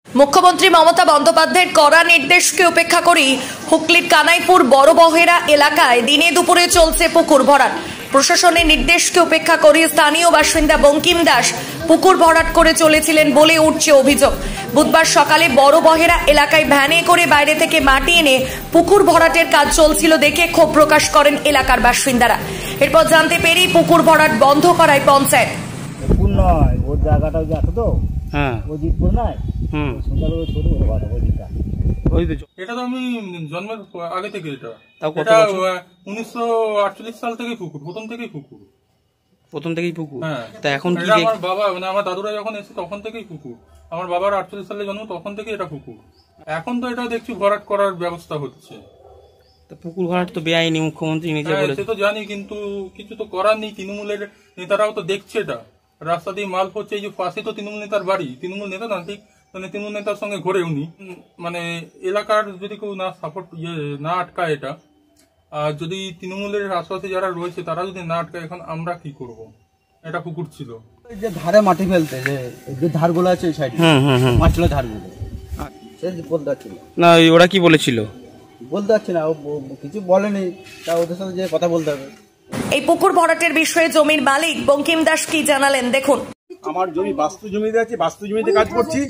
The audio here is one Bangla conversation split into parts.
মুখ্যমন্ত্রী মমতা বন্দ্যোপাধ্যায়ের কড়া নির্দেশকে উপেক্ষা করে হুগলির কানাইপুর বড় বহেরা এলাকায় দিনে দুপুরে চলছে পুকুর ভরাট। প্রশাসনের নির্দেশকে উপেক্ষা করে স্থানীয় বাসিন্দা বঙ্কিম দাস পুকুর ভরাট করে চলেছিলেন বলে উঠছে অভিযোগ। বুধবার সকালে বড় বহেরা এলাকায় ভ্যানে করে বাইরে থেকে মাটি এনে পুকুর ভরাটের কাজ চলছিল দেখে ক্ষোভ প্রকাশ করেন এলাকার বাসিন্দারা। এরপর জানতে পেরে পুকুর ভরাট বন্ধ করায় পঞ্চায়েত। এটা তো আমি জন্মের আগে থেকে এটা 1948 সাল থেকে পুকুর, প্রথম থেকেই পুকুর। হ্যাঁ, তা এখন কি আমার বাবা মানে আমার দাদুরা যখন এসে তখন থেকেই পুকুর। আমার বাবার 48 সালে জন্ম, তখন থেকে এটা পুকুর। এখন তো এটা দেখছি ভরাট করার ব্যবস্থা হচ্ছে। পুকুর ভরাট তো বেআইনি, মুখ্যমন্ত্রী নিজে বলেছে। সে তো জানি, কিন্তু কিছু তো করার নেই। তৃণমূলের নেতারাও তো দেখছে এটা, রাস্তা দিয়ে মাল পড়ছে। এই যে পাশে তো তৃণমূল নেতার বাড়ি, তৃণমূল নেতা না ঠিক, মানে তৃণমূল নেতার সঙ্গে ঘরে উনি মানে এলাকার যদি কেউ না সাপোর্ট না আটকায় এটা, আর যদি তৃণমূলের আশপাশে যারা রয়েছে তারা যদি না আটকায়, এখন আমরা কি করব? এটা পুকুর ছিল, যে ধারে মাটি ফেলতে যে ধারগুলো আছে ওই সাইডে মাছগুলো ধারগুলো বলতে পারছি না। ওরা কি বলেছিল বলতে পারছি না, কিছু বলেনি, তা ওদের সাথে যে কথা বলতে হবে। এই পুকুর ভরাটের বিষয়ে জমির মালিক বঙ্কিম দাস কি জানালেন দেখুন। আমার জমি বাস্তু জমিতে আছে, বাস্তু জমিতে কাজ করছি।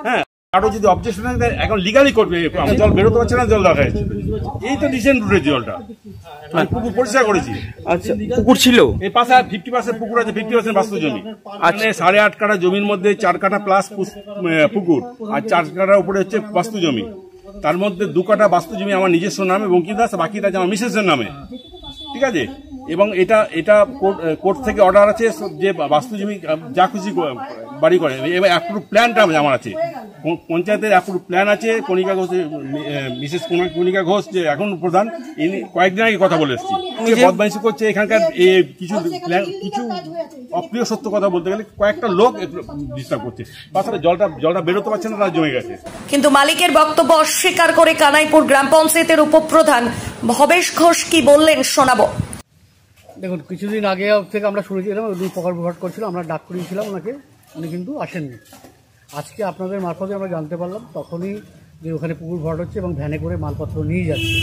হ্যাঁ, কারো যদি অবজেকশন আছে এখন লিগালি করবে। আমরা জল বেরোতে পারছি না, জল দেখা যাচ্ছে। এই তো রিসেন্ট রুটে জলটা পুকুর পরিষ্কার করেছি। আচ্ছা, পুকুর ছিল এই পাশে 50% পুকুর আছে, 50% বাস্তু জমি। মানে 8.5 কাঠা জমির মধ্যে 4 কাঠা প্লাস পুকুর, আর 4 কাঠার উপরে হচ্ছে বাস্তু জমি। তার মধ্যে 2 কাঠা বাস্তু জমি আমার নিজস্ব নামে বঙ্কিম দাস, বাকিটা আমার মিসেসের নামে। ঠিক আছে, এবং এটা কোর্ট থেকে অর্ডার আছে যে বাস্তু জমি যা খুশি বাড়ি করে। এবার অ্যাপ্রুভ প্ল্যানটা আমার আছে, পঞ্চায়েতের অ্যাপ্রুভ প্ল্যান আছে। কণিকা ঘোষ, মিসেস কণিকা ঘোষ যে এখন প্রধান, ইনি কয়েকদিন আগে কথা বলে এসেছি। বদমাইশি করছে এখানকার কিছু অপ্রিয় সত্য কথা বলতে গেলে কয়েকটা লোক ডিস্টার্ব করছে। তাছাড়া জলটা বেরোতে পারছে না, তারা জমে গেছে। কিন্তু মালিকের বক্তব্য অস্বীকার করে কানাইপুর গ্রাম পঞ্চায়েতের উপপ্রধান ভবেশ ঘোষ কি বললেন শোনাবো। দেখুন, কিছুদিন আগে থেকে আমরা শুনেছিলাম উনি পুকুর ভরাট করছিল, আমরা ডাক করিয়েছিলাম ওনাকে, উনি কিন্তু আসেননি। আজকে আপনাদের মারফতে আমরা জানতে পারলাম তখনই যে ওখানে পুকুর ভরাট হচ্ছে এবং ভ্যানে করে মালপত্র নিয়ে যাচ্ছে।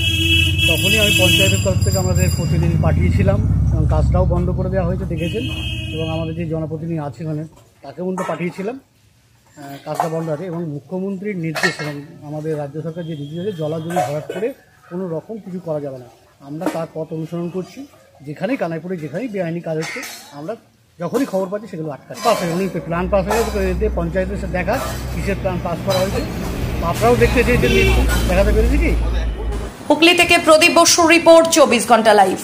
তখনই আমি পঞ্চায়েতের তরফ থেকে আমাদের প্রতিনিধি পাঠিয়েছিলাম এবং কাজটাও বন্ধ করে দেওয়া হয়েছে, দেখেছেন। এবং আমাদের যে জনপ্রতিনিধি আছে ওখানে তাকেও কিন্তু পাঠিয়েছিলাম, কাজটা বন্ধ আছে। এবং মুখ্যমন্ত্রীর নির্দেশ এবং আমাদের রাজ্য সরকার যে নির্দেশ আছে, জলাজমি ভরাট করে কোনো রকম কিছু করা যাবে না। আমরা তার পথ অনুসরণ করছি। যেখানেই কানাইপুরে যেখানেই বেআইনি কাজ হচ্ছে, আমরা যখনই খবর পাচ্ছি সেগুলো আটকাচ্ছি। পাস হয়ে উনি প্ল্যান পাস হয়ে গেছে, পঞ্চায়েতের সাথে দেখা কিসের প্ল্যান পাস করা হয়েছে আপনারাও দেখতে চেয়েছেন, দেখাতে পেরেছি কি। হুগলি থেকে প্রদীপ বসুর রিপোর্ট, 24 ঘন্টা লাইভ।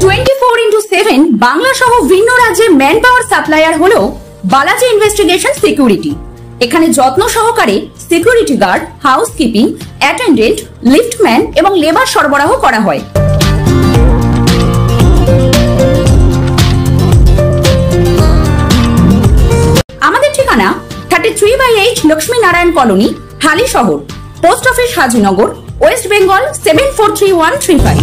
24x7 বাংলা সহ ভিন্ন রাজ্যে ম্যান পাওয়ার সাপ্লায়ার হলো বালাজি ইনভেস্টিগেশন সিকিউরিটি। এখানে যত্ন সহকারে security guard, housekeeping, attendant, liftman এবং লেবার সরবরাহ করা হয়। আমাদের ঠিকানা 33/8 লক্ষ্মী নারায়ণ কলোনি, হালি শহর, post office, Hazinagar, West Bengal 743135।